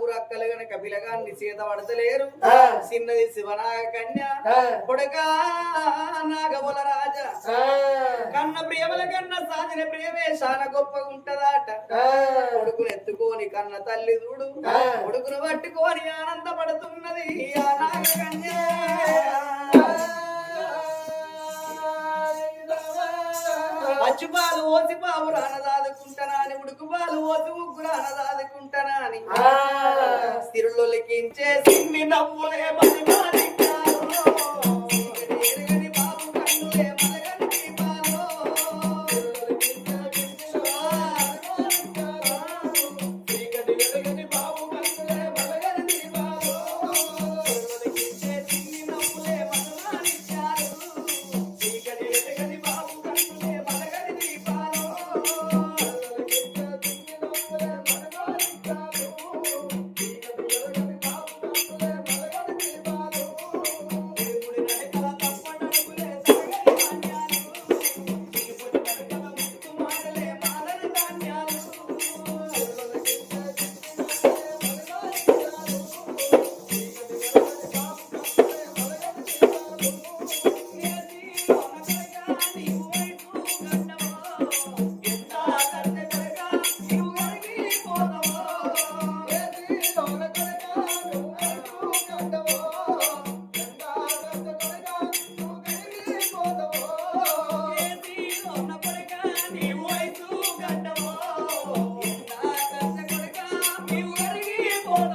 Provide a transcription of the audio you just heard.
ఆరుగురు అక్కలు గనక పిలగాన్ని చేత పడతలేరు చిన్నది శివనాగ కన్య కొడుక నాగబుల రాజా కన్న ప్రియముల కన్నా సాధిన ప్రియమే చాలా గొప్పగా ఉంటదాట కొడుకును ఎత్తుకొని కన్న తల్లి చూడు కొడుకును పట్టుకొని ఆనందపడుతున్నది ఆ నాగ కన్య పచ్చుపాలు ఓసి పావు రానదాదుకుంటానా అని ఉడుకుపాలు ఓసి ఉగ్గు రానదాదుకుంటానా అని స్థిరుల్లో లెక్కించే సిన్ని నవ్వులే